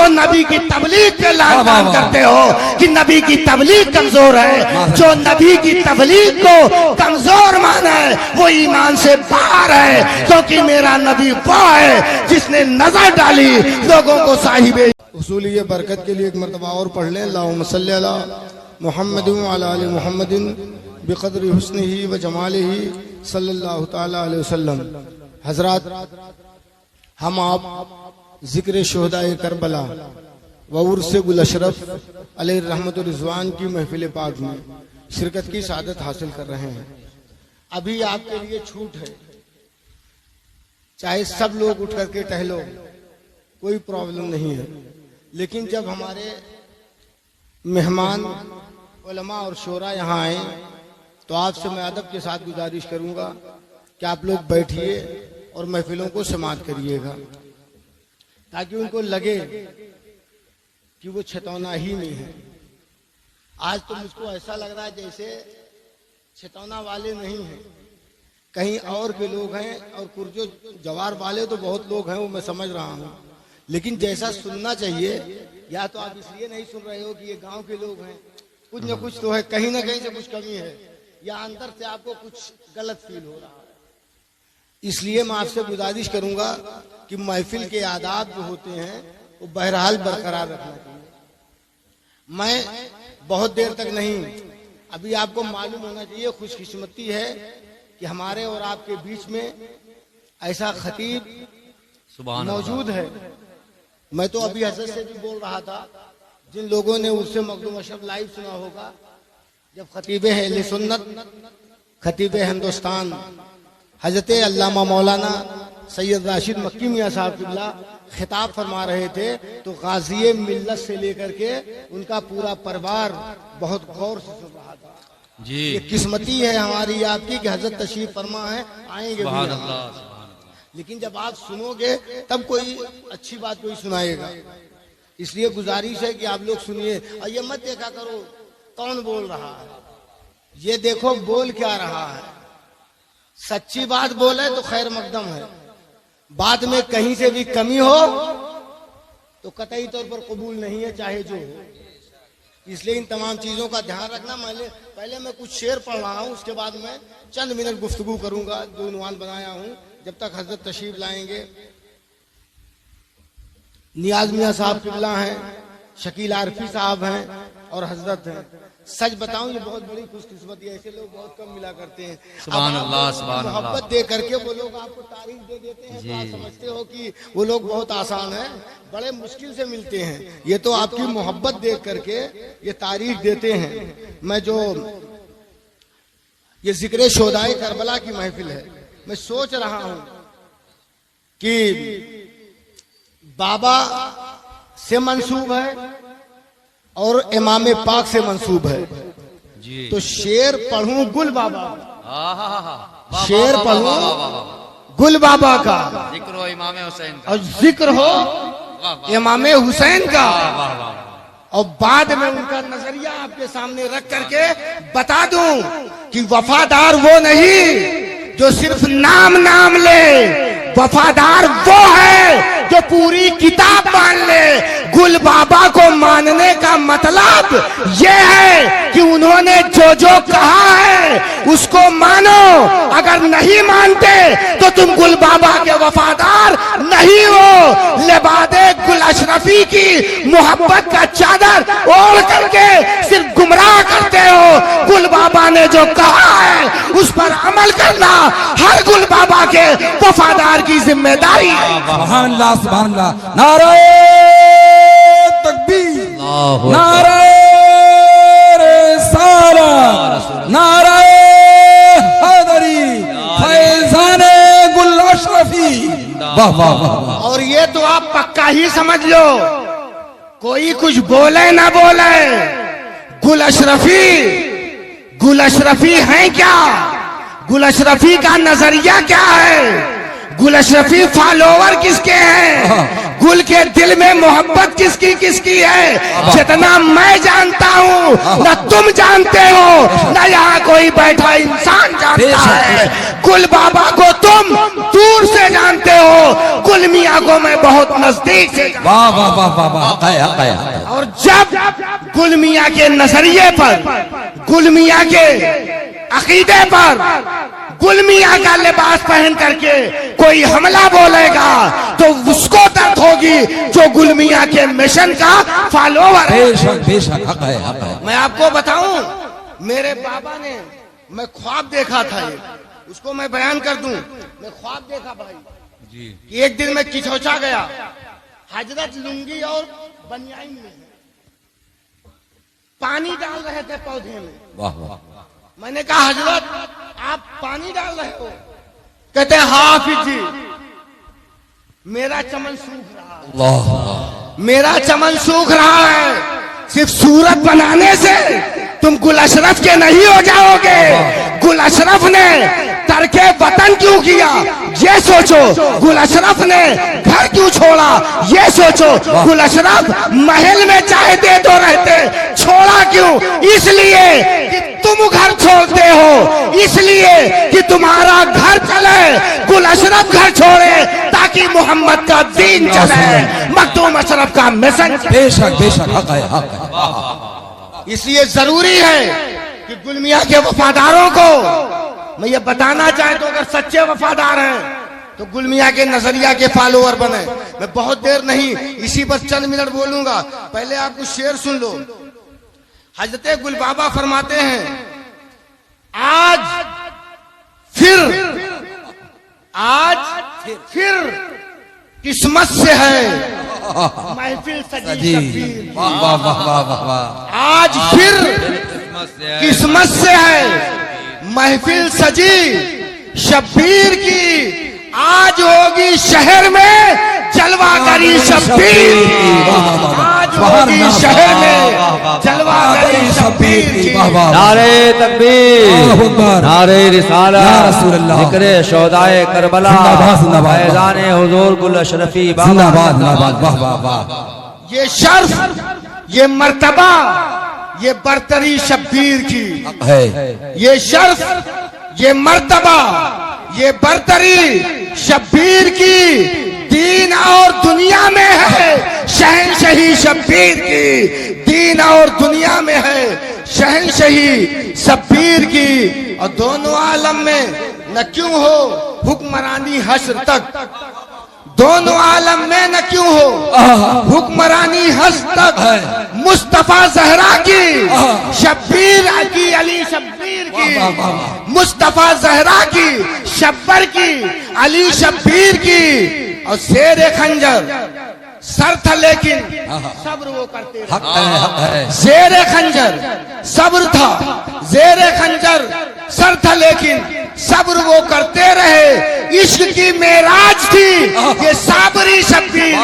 तो नबी की तबलीग पे लानतान करते हो कि नबी की तबलीग कमजोर है। जो नबी की तबलीग को कमजोर माना है वो ईमान से बाहर है, क्योंकि मेरा नबी वो है जिसने नजर डाली लोगों को साहिबे उसूल ये बरकत के लिए एक मरतबा और पढ़ लें, अल्लाहुम्मा सल्ली अला मुहम्मदिन व अला आलि मुहम्मदिन बिक़द्रि हुस्निही व जमालिही सल्लल्लाहु तआला अलैहि वसल्लम। हजरात, हम आप जिक्र शुहदाए करबला व उर्स गुल अशरफ अलैहि रहमत व रिज़वान की महफिल पाक में शिरकत की सआदत हासिल कर रहे हैं। अभी आपके लिए छूट है, चाहे सब लोग उठ करके टहलो, कोई प्रॉब्लम नहीं है, लेकिन जब हमारे मेहमान उलमा और शोरा यहाँ आए तो आपसे मैं अदब के साथ गुजारिश करूंगा कि आप लोग बैठिए और महफिलों को समाअत करिएगा, ताकि उनको लगे कि वो छतौना ही नहीं है। आज तो मुझको ऐसा लग रहा है जैसे छतौना वाले नहीं हैं, कहीं और के लोग हैं, और कुर्जो जवार वाले तो बहुत लोग हैं, वो मैं समझ रहा हूँ, लेकिन जैसा सुनना चाहिए, या तो आप इसलिए नहीं सुन रहे हो कि ये गांव के लोग हैं, कुछ न कुछ तो है, कहीं ना कहीं से कुछ कमी है, या अंदर से आपको कुछ गलत फील हो रहा है। इसलिए मैं आपसे गुजारिश करूंगा कि महफिल के आदाब जो होते हैं वो बहरहाल बरकरार रखना चाहिए। मैं बहुत देर तक नहीं, अभी आपको मालूम होना चाहिए, खुशकिस्मती है कि हमारे और आपके बीच में ऐसा खतीब मौजूद है। मैं तो अभी हजरत से भी बोल रहा था, जिन लोगों ने उससे मखदूम अशरफ लाइव सुना होगा, जब खतीब अहले सुन्नत, खतीब हिंदुस्तान हजरत अल्लामा मौलाना सैयद राशिद मक्की मियां साहब किबला खिताब फरमा रहे थे, तो गाज़ी मिल्लत से लेकर के उनका पूरा परिवार बहुत गौर से सुन रहा था जी। ये किस्मती है हमारी आपकी कि हजरत तशरीफ फरमा है, आएंगे भी, लेकिन जब आप सुनोगे तब कोई अच्छी बात कोई सुनाएगा। इसलिए गुजारिश है कि आप लोग सुनिए, और ये मत देखा करो कौन बोल रहा है, ये देखो बोल क्या रहा है। सच्ची बात बोले तो खैर मकदम है, बाद में कहीं से भी कमी हो तो कतई तौर पर कबूल नहीं है, चाहे जो हो। इसलिए इन तमाम चीजों का ध्यान रखना। पहले मैं कुछ शेर पढ़ रहा हूँ, उसके बाद मैं चंद मिनट गुफ्तगू करूंगा, जो उन्वान बनाया हूँ, जब तक हजरत तशरीफ लाएंगे। नियाज मियां साहब किबला हैं, शकील आरफी साहब हैं और हजरत हैं। सच बताऊं, ये बहुत बड़ी खुशकिस्मती है, ऐसे लोग बहुत कम मिला करते हैं। सुभान अल्लाह, सुभान अल्लाह। मोहब्बत दे करके वो लोग आपको तारीफ दे देते हैं, तो आप समझते हो कि वो लोग बहुत आसान है, बड़े मुश्किल से मिलते हैं। ये तो आपकी मोहब्बत देख करके ये तारीफ देते हैं। मैं जो ये जिक्र शोदाए करबला की महफिल है, मैं सोच रहा हूं कि बाबा से मंसूब है और इमाम पाक से मंसूब है जी। तो शेर पढ़ूं गुल बाबा, शेर पढ़ूं गुल बाबा का, जिक्र हो इमाम हुसैन का, और जिक्र हो इमाम हुसैन का, और बाद में उनका नजरिया आपके सामने रख करके बता दूं कि वफादार वो नहीं जो सिर्फ नाम नाम ले, वफादार वो है जो पूरी किताब मान ले। गुल बाबा को मानने का मतलब ये है कि उन्होंने जो जो कहा है उसको मानो। अगर नहीं मानते तो तुम गुल बाबा के वफादार नहीं हो। लिबादे गुल अशरफी की मोहब्बत का चादर ओढ़ करके सिर्फ गुमराह करते हो। गुल बाबा ने जो कहा है उस पर अमल करना हर गुल बाबा के वफादार की जिम्मेदारी है। सुभान अल्लाह, सुभान अल्लाह। नारे तकबीर, नारे रिसालत, नारे हैदरी, फैज़ाने गुल अशरफी। वाह वाह वाह। और ये तो आप पक्का ही समझ लो, कोई कुछ बोले ना बोले, गुल अशरफी है क्या? गुल अशरफी का नजरिया क्या है? गुल अशरफी फॉलोवर किसके हैं? गुल के दिल में मोहब्बत किसकी किसकी है जितना मैं जानता हूँ न तुम जानते हो न यहाँ कोई बैठा इंसान जानता है। गुल बाबा को तुम दूर से जानते हो, गुल मियाँ को मैं बहुत नजदीक से। वाह वाह वाह वाह वाह, हक है, हक है, हक है। और जब गुल मियाँ के नजरिए पर, गुल मियाँ के अकीदे पर, गुल मियाँ का लिबास पहन करके कोई हमला बोलेगा तो उसको दर्द होगी जो गुल मियाँ के मिशन का फॉलोवर है। बेशक बेशक, हक है, हक है। मैं आपको बताऊं, मेरे बाबा ने, मैं ख्वाब देखा था, ये उसको मैं बयान कर दूं। मैं ख्वाब देखा भाई जी कि एक दिन मैं किचौचा गया, हजरत लुंगी और बनियाइन में पानी डाल रहे थे पौधे में। वाह वाह, मैंने कहा हजरत आप पानी डाल रहे हो? कहते हैं हाफिज जी मेरा चमन सूख रहा है, अल्लाह, मेरा चमन सूख रहा है। सिर्फ सूरत बनाने से तुम गुल अशरफ के नहीं हो जाओगे। गुल अशरफ ने तरके वतन क्यों किया ये सोचो, गुल अशरफ ने घर क्यों छोड़ा ये सोचो, गुल अशरफ महल में चाय दे तो रहते, छोड़ा क्यों? इसलिए कि तुम घर छोड़ते हो, इसलिए कि तुम्हारा घर चले। गुल अशरफ घर छोड़े ताकि मोहम्मद का दीन चले, मखदूम अशरफ का मिशन। बेशक बेशक, हक है, हक है। इसलिए जरूरी है कि गुल मियाँ के वफादारों को मैं ये बताना चाहे तो अगर सच्चे वफादार हैं तो गुल मियाँ के नजरिया के फॉलोअर बने। मैं बहुत देर नहीं, इसी पर चंद मिनट बोलूंगा। पहले आप कुछ शेर सुन लो। हजरत गुल बाबा फरमाते हैं आज फिर किस्मत से है महफिल सजी शब्बीर। वाह वाह वाह वाह वाह वाह, आज फिर किस्मत से है महफिल सजी शब्बीर की, आज होगी शहर में जलवागरी शब्बीर की, आज होगी शहर में जलवागरी शब्बीर की। नारे तकबीर, नारे रिसाला, जिक्रे शोदाए करबला, फैज़ाने हुजूर गुल अशरफी जिंदाबाद जिंदाबाद, वाह वाह वाह। ये शर्फ, ये मर्तबा, ये बरतरी शब्बीर की है, ये शर्फ, ये मर्तबा, ये बरतरी शब्बीर की, दीन और दुनिया में है शहंशाही शब्बीर की, दीन और दुनिया में है शहंशाही शब्बीर की। और दोनों आलम में न क्यों हो हुक्मरानी हश्र तक, दोनों आलम में न क्यों हो हुक्मरानी हश्र तक, मुस्तफा जहरा की, शब्बीर की, अली शब्बीर की, मुस्तफा जहरा की, शब्बर की, अली शब्बीर की। और शेर खंजर सर था लेकिन सब्र वो करते रहे। हक है, हक है। शेर खंजर सब्र था, शेर खंजर सर था लेकिन सब्र वो करते रहे। इश्क की मेराज थी ये साबरी शब्बीर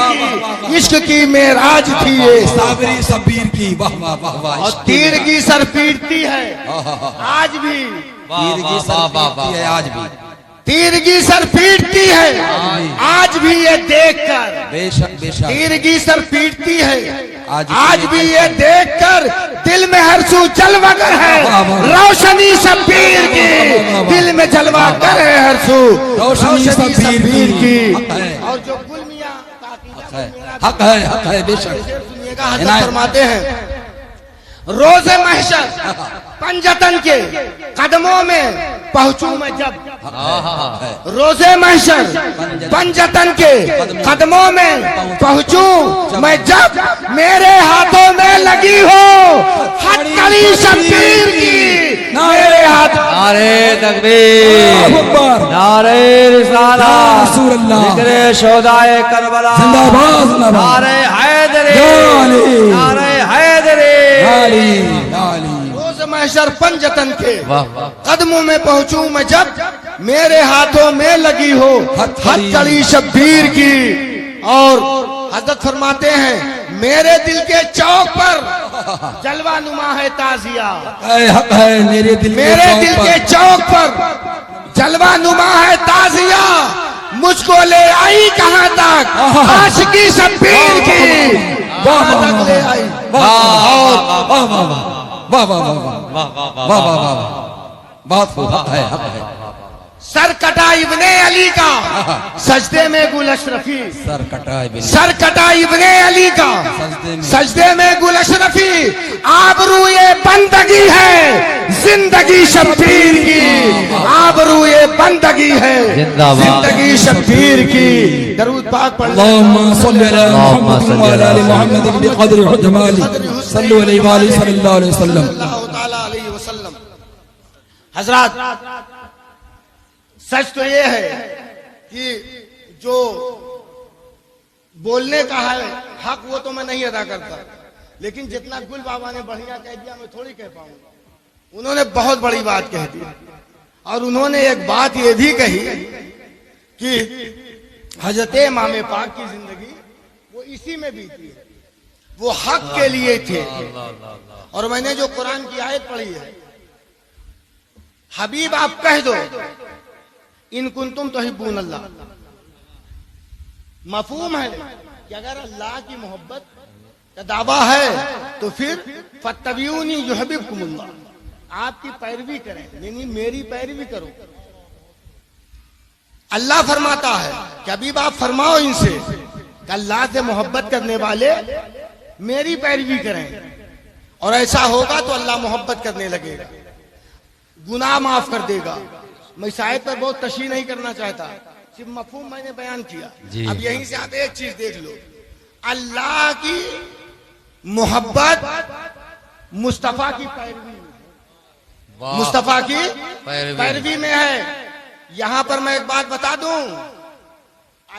की, इश्क की मेराज थी ये साबरी शब्बीर की। वाह वाह वाह वाह। और तीर की सर पीटती है आज भी, तीर की सर पीटती है आज भी, तीर की सर पीटती है आज भी ये देखकर, बेशक बेशक, तीर की सर पीटती है आज आज भी ये देखकर, दिल में हर्षू जलवागर है रोशनी शब्बीर की, दिल में जलवागर है हर्षू रोशनी शब्बीर की। और जो गुल मियाँ का अकीदा मेरा हक है, हक है, बेशक। सुनिएगा, हजरत फरमाते हैं रोज़े महशर पंजतन के कदमों में पहुंचूं मैं जब, रोज़े महशर पंजतन के कदमों में पहुंचूं मैं जब, मेरे हाथों में लगी हो हथकड़ी शब्बीर की, मेरे हाथ। नारे तकबीर, नारे रिसाला, जिक्रे शोदाए करबला, जिंदाबाद जिंदाबाद, नारे हैदरी, नारे हैदरी। रोज़ महशर पंजतन के कदमों में पहुंचूं मैं जब, मेरे हाथों में लगी हो हथकड़ी शब्बीर की। और हजरत फरमाते हैं मेरे दिल के चौक पर जलवा नुमा है ताजिया, हक है, मेरे दिल के चौक पर जलवा नुमा है ताजिया, मुझको ले आई कहां तक, आशिकी शब्बीर की कहां तक ले आई। बहुत हक है। सर कटा इब्ने अली का सजदे में गुल अशरफी, सर कटा इब्ने अली का सजदे में गुल अशरफी। आबरूए बंदगी है जिंदगी शब्बीर की, आबरूए बंदगी है जिंदगी शब्बीर की। दरूद पाक पढ़ अल्लाहुम्मा सल्ली अला मुहम्मद व अला आलि मुहम्मद बिक़द्रि हुजमाली सल्लल्लाहु अलैहि वसल्लम। हजरात, सच तो ये है कि जो बोलने का है हक वो तो मैं नहीं अदा करता, लेकिन जितना गुल बाबा ने बढ़िया कह दिया मैं थोड़ी कह पाऊंगा। उन्होंने बहुत बड़ी बात कह दी और उन्होंने एक बात ये भी कही कि हजरत इमाम पाक की जिंदगी वो इसी में बीती है, वो हक के लिए थे। और मैंने जो कुरान की आयत पढ़ी है, हबीब आप कह दो इन कुंतुम तुहिब्बून अल्लाह, मफहूम है कि अगर अल्लाह की मोहब्बत का दावा है तो फिर फत्तबिऊनी युहिब्बुकुमुल्लाह, आपकी पैरवी करें, यानी मेरी पैरवी करो। अल्लाह फरमाता है कि अभी आप फरमाओ इनसे कि अल्लाह से मोहब्बत करने वाले मेरी पैरवी करें, और ऐसा होगा तो अल्लाह मोहब्बत करने लगेगा, गुनाह माफ कर देगा। मैं शायद पर बहुत तशरीह नहीं करना चाहता, सिर्फ मफहूम मैंने बयान किया। अब यहीं से आप एक चीज देख लो, अल्लाह की मोहब्बत मुस्तफा की पैरवी में, मुस्तफा की पैरवी में है। यहां पर मैं एक बात बता दूं,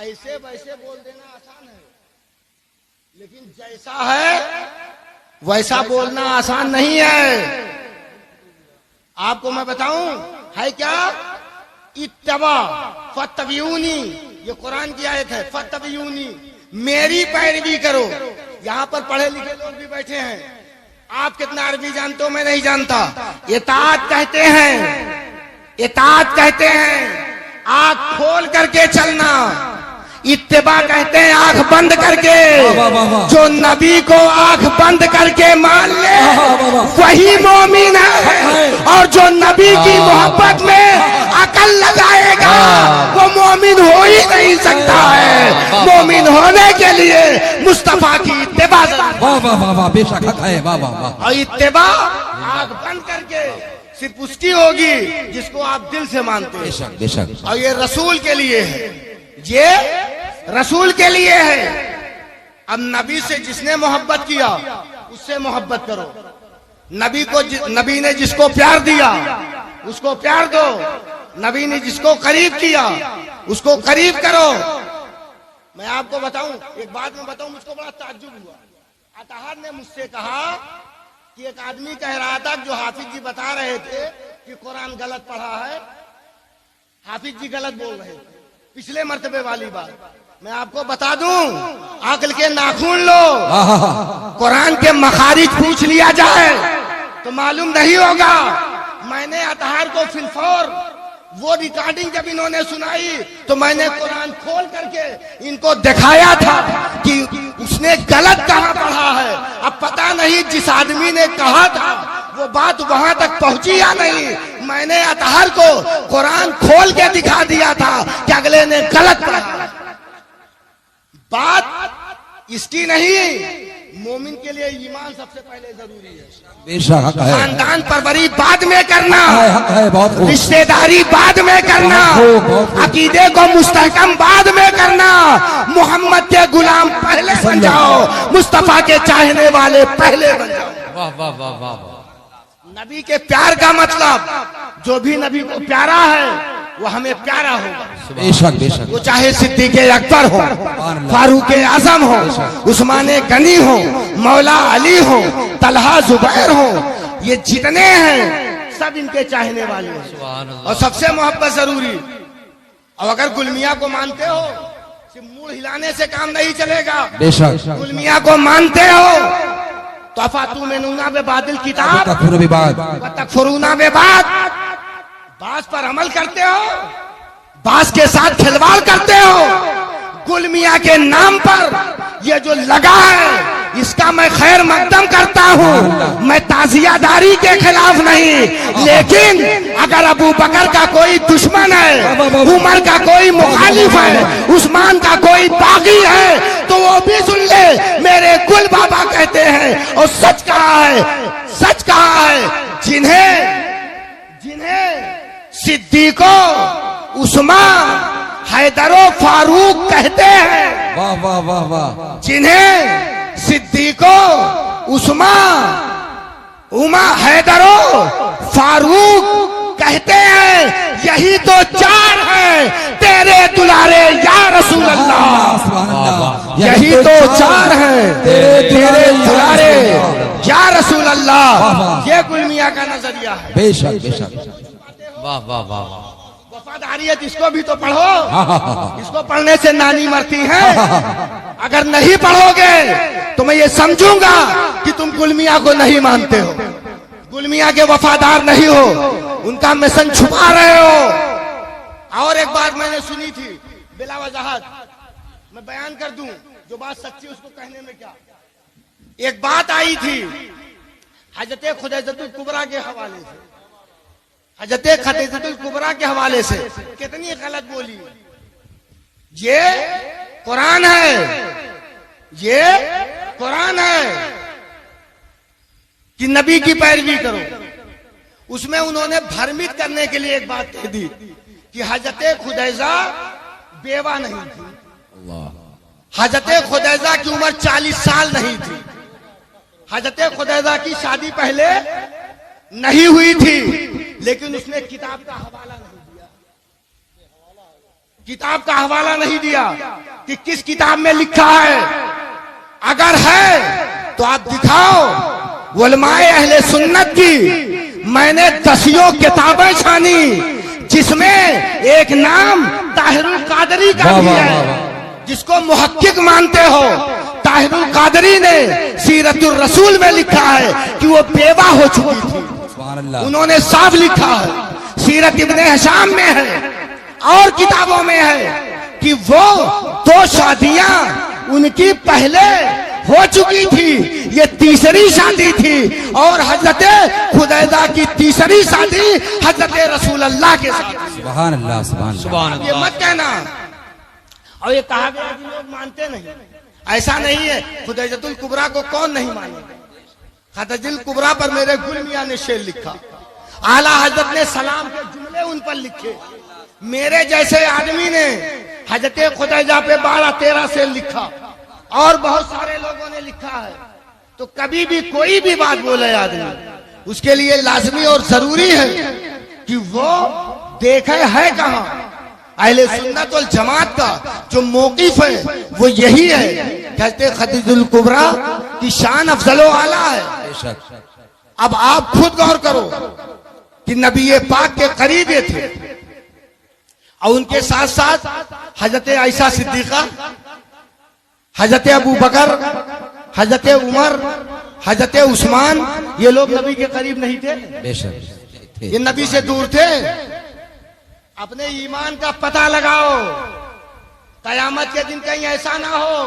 ऐसे वैसे बोल देना आसान है, लेकिन जैसा है वैसा बोलना आसान नहीं है। आपको मैं बताऊं है क्या, इत्तबा फत्तबिऊनी, ये कुरान की आयत है, फत्तबिऊनी मेरी पैरवी करो। यहाँ पर पढ़े लिखे लोग भी बैठे हैं, आप कितना अरबी जानते हो मैं नहीं जानता। इताअत कहते हैं, इताअत कहते हैं आंख खोल करके चलना, इत्तिबा कहते हैं आंख बंद करके। जो नबी को आंख बंद करके मान ले वही मोमिन है, और जो नबी की मोहब्बत में अकल लगाएगा वो मोमिन हो ही नहीं सकता है। मोमिन होने के लिए मुस्तफा की इत्तिबा, बेशक हक है। और इत्तिबा आंख बंद करके सिर्फ उसकी होगी जिसको आप दिल से मानते हैं। बेशक। और ये रसूल के लिए है, ये रसूल के लिए है। अब नबी से जिसने मोहब्बत किया उससे मोहब्बत करो, नबी को नबी ने जिसको प्यार दिया उसको प्यार दो, नबी ने जिसको करीब किया उसको करीब करो। मैं आपको बताऊं, एक बात मैं बताऊं, मुझको बड़ा ताज्जुब हुआ। अतहार ने मुझसे कहा कि एक आदमी कह रहा था जो हाफिज जी बता रहे थे कि कुरान गलत पढ़ा है, हाफिज जी गलत बोल रहे थे, पिछले मर्तबे वाली बात। मैं आपको बता दूं, अक्ल के नाखून लो, कुरान के मखारिज पूछ लिया जाए तो मालूम नहीं होगा। मैंने अतहार को फिलफौर वो रिकॉर्डिंग जब इन्होंने सुनाई तो मैंने कुरान खोल करके इनको दिखाया था कि उसने गलत कहाँ पढ़ा है। अब पता नहीं जिस आदमी ने कहा था वो बात वहां तक पहुंची या नहीं। मैंने अतहार को कुरान खोल के दिखा दिया था कि अगले ने गलत पढ़ा। बात इसकी नहीं, मोमिन के लिए ईमान सबसे पहले जरूरी है। बेशक हक है। खानदान परवरी बाद में करना, हक है, बहुत खूब। रिश्तेदारी बाद में करना, अकीदे को मुस्तहकम बाद में करना। मोहम्मद के गुलाम पहले बन जाओ, मुस्तफा के चाहने वाले पहले बन जाओ। वाह वाह वाह वाह। नबी के प्यार का मतलब, जो भी नबी को प्यारा है वो हमें प्यारा होगा। बेशक बेशक। वो चाहे सिद्दीक़ अकबर हो, फारूक आजम हो, उस्मान गनी हो, मौला अली हो, तलहा जुबैर हो, ये जितने हैं सब इनके चाहने वाले हैं। और सबसे मोहब्बत जरूरी। और अगर गुलमिया को मानते हो, सिर्फ मुंह हिलाने से काम नहीं चलेगा। बेशक। गुलमिया को मानते हो तो अफातुमिनूना बिबादिल किताब तकफुरूना बिबाद, बात पर अमल करते हो, पास के साथ खिलवाड़ करते हो। गुल मियां के नाम पर ये जो लगा है इसका मैं खैर मकदम करता हूँ। मैं ताजियादारी के खिलाफ नहीं, लेकिन अगर अबू बकर का कोई दुश्मन है, उमर का कोई मुखालिफ है, उस्मान का कोई बागी है, तो वो भी सुन ले। मेरे कुल बाबा कहते हैं और सच कहा है, सच कहा है। जिन्हें सिद्दीको, उस्मान, हैदरो फारूक कहते हैं, वाह वाह वाह वाह, जिन्हें सिद्दीको, उस्मान, हैदरो फारूक कहते हैं, यही तो चार है तेरे दुलारे या रसूल अल्लाह। यही तो चार है तेरे दुलारे या रसूल अल्लाह। ये गुल मियां का नजरिया है। बेशक बेशक, वाह वाह वाह। वफादारियत इसको भी तो पढ़ो, इसको पढ़ने से नानी मरती है। अगर नहीं पढ़ोगे तो मैं ये समझूंगा कि तुम गुल मियां को नहीं मानते हो, गुल मियां के वफादार नहीं हो, उनका मिशन छुपा रहे हो। और एक बात मैंने सुनी थी बिला वजाहत, मैं बयान कर दूं जो बात सच्ची उसको कहने में क्या। एक बात आई थी हजरत खुदैजतुल कुबरा के हवाले से, हजरत खदीजतुल कुबरा के हवाले से कितनी गलत बोली। ये कुरान है, ये कुरान है कि नबी की पैरवी करो। उसमें उन्होंने भ्रमित करने के लिए एक बात कह दी कि हजरत खुदैजा बेवा नहीं थी, हजरत खुदैजा की उम्र 40 साल नहीं थी, हजरत खुदैजा की शादी पहले नहीं हुई थी, लेकिन उसने किताब का हवाला नहीं दिया, किताब का हवाला नहीं दिया कि किस किताब में लिखा है। अगर है तो आप दिखाओ। उलमाए अहले सुन्नत की मैंने 10 किताबें छानी, जिसमें एक नाम ताहिरुल कादरी का भी है, जिसको मुहक्किक मानते हो। ताहिरुल कादरी ने सीरतुर रसूल में लिखा है कि वो बेवा हो चुकी थी। उन्होंने साफ लिखा है, सीरत इब्ने हिशाम में है और किताबों में है कि वो 2 शादियां उनकी पहले हो चुकी थी, ये तीसरी शादी थी। और हजरत खुदैजा की तीसरी शादी हजरत रसूल अल्लाह के साथ। सुभान अल्लाह सुभान अल्लाह। ये मत कहना। और ये कहा गया कि लोग मानते नहीं, ऐसा नहीं है। खुदैजतुल कुबरा को कौन नहीं मानेगा। खदीजतुल कुबरा पर मेरे गुल मियां ने शेर लिखा, आला हजरत ने सलाम के जुमले उन पर लिखे, मेरे जैसे आदमी ने हजरत खुदैजा पे 12-13 शेर लिखा, और बहुत सारे लोगों ने लिखा है। तो कभी भी कोई भी बात बोले आदमी, उसके लिए लाजमी और जरूरी है कि वो देखे है कहां। अहले सुन्नत वल जमात का जो मौकिफ है वो यही है, कहते खदीजतुल कुबरा की शान अफजलो आला है। अब आप खुद गौर करो कि नबी पाक के करीब ये थे, और उनके साथ साथ हजरत आयशा सिद्दीका, हजरत अबू बकर, हजरत उमर, हजरत उस्मान, ये लोग नबी के करीब नहीं थे, ये नबी से दूर थे। अपने ईमान का पता लगाओ, कयामत के दिन कहीं ऐसा ना हो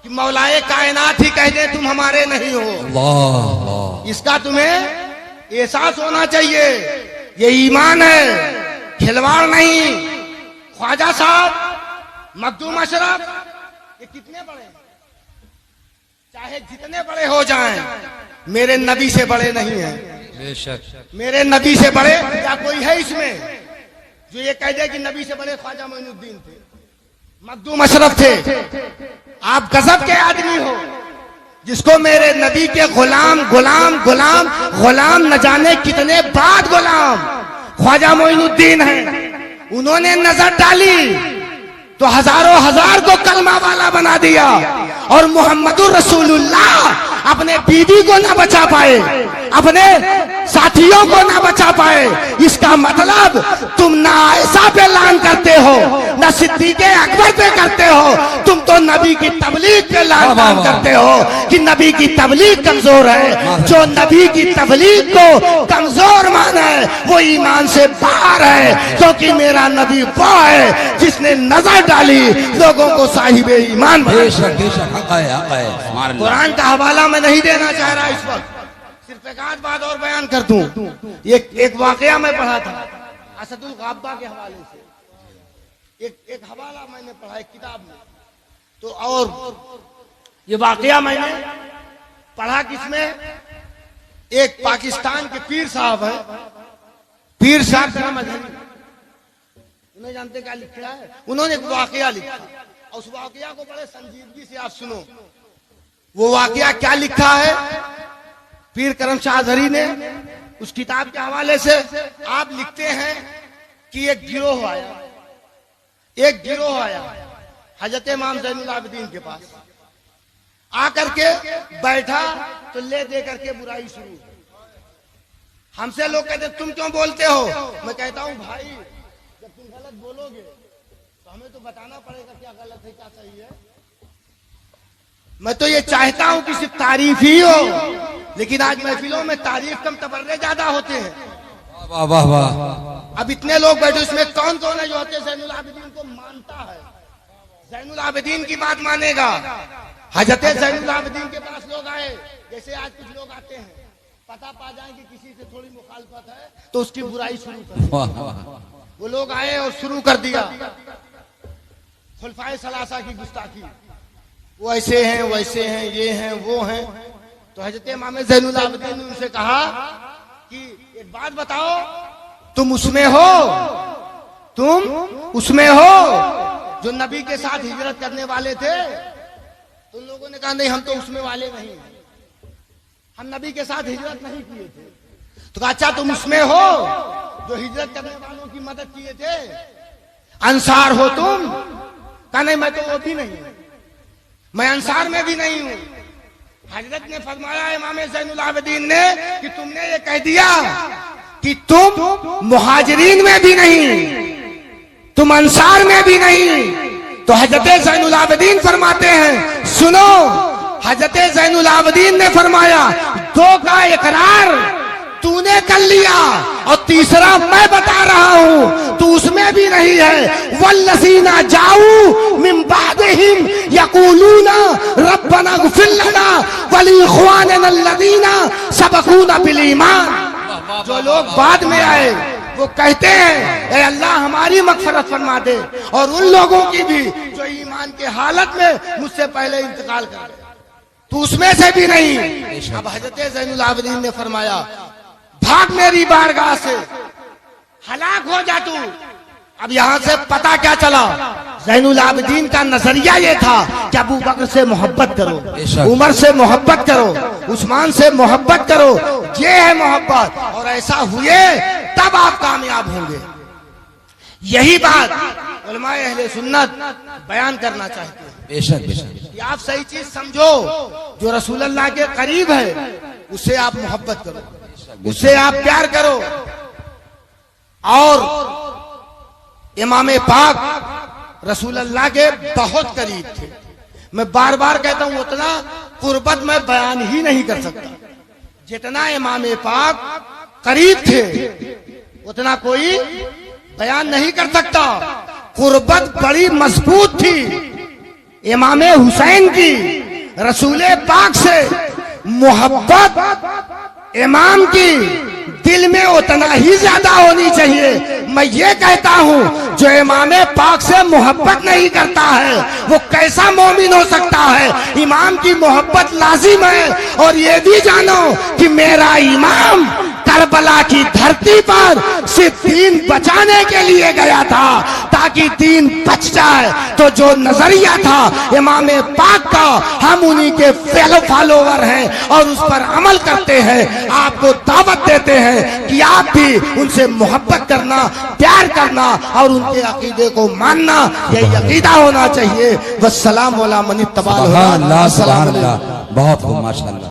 कि मौलाए कायनात ही कह दे तुम हमारे नहीं हो। अल्लाह, इसका तुम्हें एहसास होना चाहिए। ये ईमान है, खिलवाड़ नहीं। ख्वाजा साहब, मखदूम अशरफ, ये कितने बड़े, चाहे जितने बड़े हो जाएं, मेरे नबी से बड़े नहीं हैं। बेशक मेरे नबी से बड़े क्या कोई है इसमें जो ये कह दे कि नबी से बड़े ख्वाजा मोइनुद्दीन थे, मखदूम अशरफ थे। आप गजब के आदमी हो जिसको मेरे नबी के गुलाम गुलाम गुलाम गुलाम न जाने कितने बाद गुलाम ख्वाजा मोइनुद्दीन हैं। उन्होंने नजर डाली तो हजारों हजार को कलमा वाला बना दिया, और मोहम्मदुर रसूलुल्लाह अपने बीवी को ना बचा पाए, अपने साथियों को ना बचा पाए। इसका मतलब तुम ना आयशा पे लान करते हो न सिद्दीक़े अकबर पे करते हो। तुम तो नबी की तबलीग पे लानतान करते हो कि नबी की तबलीग कमजोर है। जो नबी की तबलीग को कमजोर माने वो ईमान से बाहर है, क्योंकि मेरा नबी वो है जिसने नजर डाली लोगों को साहिबे ईमान बनाया। बेशक बेशक हक है, हक है। सुभान अल्लाह। कुरान का हवाला मैं नहीं देना चाह रहा इस वक्त, सिर्फ एक आध बात और बयान कर दूं। एक वाकया मैं पढ़ा था असदुल गाब्बा के हवाले से, एक हवाला मैंने पढ़ा एक किताब में, तो और ये वाकया मैंने पढ़ा किसमें, एक पाकिस्तान के पीर साहब है, पीर साहब का मजहबी, उन्हें जानते क्या लिखा है, उन्होंने एक वाकया लिखा और उस वाकया को बड़े संजीदगी से आप सुनो। वो वाकया क्या लिखा है पीर करम शाह अज़हरी ने उस किताब के हवाले से। आप लिखते हैं कि एक गिरोह आया हजरत इमाम ज़ैनुल आबिदीन के पास, आकर के बैठा तो ले दे करके बुराई शुरू। हमसे लोग कहते तुम क्यों बोलते हो, मैं कहता हूं भाई जब तुम गलत बोलोगे तो हमें तो बताना पड़ेगा क्या गलत है क्या सही है। मैं तो ये चाहता हूं कि सिर्फ तारीफ ही हो, लेकिन आज महफिलों में तारीफ कम तबर्रे ज्यादा होते हैं। वाह वाह वाह। अब इतने लोग बैठे, इसमें कौन कौन है जो होते ज़ैनुल आबिदीन को मानता है, ज़ैनुल आबिदीन की बात मानेगा। हजरत ज़ैनुल आबिदीन के पास लोग आए, जैसे आज कुछ लोग आते हैं, पता पा जाएंगे किसी से थोड़ी मुखालफत है तो उसकी बुराई शुरू कर दी। वो लोग आए और शुरू कर दिया खुलफाए सलासा की गुस्ताखी, वो ऐसे हैं वैसे हैं ये हैं वो हैं। तो हजरत इमाम ज़ैनुल आबिदीन ने उनसे कहा कि एक बात बताओ, तुम उसमें हो जो नबी के साथ हिजरत करने वाले थे। तो उन लोगों ने कहा नहीं हम तो उसमें वाले नहीं हैं, हम नबी के साथ हिजरत नहीं किए थे। तो कहा अच्छा तुम उसमें हो जो हिजरत करने वालों की मदद किए थे, अंसार हो तुम? कहा नहीं मैं तो वो भी नहीं हूं, मैं अंसार में भी नहीं हूं। हजरत ने फरमाया इमाम ज़ैनुल आबिदीन ने कि तुमने ये कह दिया कि तुम मुहाजिरीन में भी नहीं, तुम अंसार में भी नहीं। तो हजरत ज़ैनुल आबिदीन फरमाते हैं सुनो, हजरत ज़ैनुल आबिदीन ने फरमाया दो का इकरार तूने कर लिया और तीसरा मैं बता रहा हूं तू उसमें भी नहीं है। वल्लज़ीना जाऊ मिन बादिहिम यक़ूलूना रब्बना इग़फिर लना व लिइख़वानिना अल्लज़ीना सबक़ूना बिल ईमान। जो लोग बाद में आए वो कहते हैं ए अल्लाह हमारी मग़फ़िरत फरमा दे, और उन लोगों की भी जो ईमान के हालत में मुझसे पहले इंतकाल कर गए, तू उसमें से भी नहीं। अब हजरत ज़ैनुल आबिदीन ने फरमाया भाग मेरी बारगाह से, हलाक हो जा तू। अब यहां से पता क्या चला, ज़ैनुल आबिदीन का नजरिया ये था कि अबू बकर से मोहब्बत करो, उमर से मोहब्बत करो, उस्मान से मोहब्बत करो, ये है मोहब्बत, और ऐसा हुए तब आप कामयाब होंगे। यही बात उलमाए अहले सुन्नत बयान करना चाहते हैं। बेशक बेशक। कि आप सही चीज समझो, जो रसूलुल्लाह के करीब है उससे आप मोहब्बत करो, उससे आप प्यार करो। और इमाम पाक रसूलुल्लाह के बहुत करीब थे। मैं बार बार कहता हूं उतना कुर्बत मैं बयान ही नहीं कर सकता, जितना इमाम पाक करीब थे उतना कोई बयान नहीं कर सकता। कुर्बत बड़ी मजबूत थी इमाम हुसैन की, रसूल पाक से मोहब्बत इमाम की दिल में उतना ही ज्यादा होनी चाहिए। मैं ये कहता हूँ जो इमाम पाक से मोहब्बत नहीं करता है वो कैसा मोमिन हो सकता है। इमाम की मोहब्बत लाजिम है, और ये भी जानो कि मेरा इमाम करबला की धरती पर सिर्फ दीन बचाने के लिए गया था, ताकि दीन बच जाए। तो जो नजरिया था इमाम पाक का, हम उन्हीं के फॉलोवर हैं और उस पर अमल करते हैं। आपको दावत देते हैं कि आप भी उनसे मोहब्बत करना, प्यार करना और उनके अकीदे को मानना, यही अकीदा होना चाहिए। वस्सलाम अला मन इत्तबा। सुभान अल्लाह, सुभान अल्लाह। बहुत खूब माशाअल्लाह।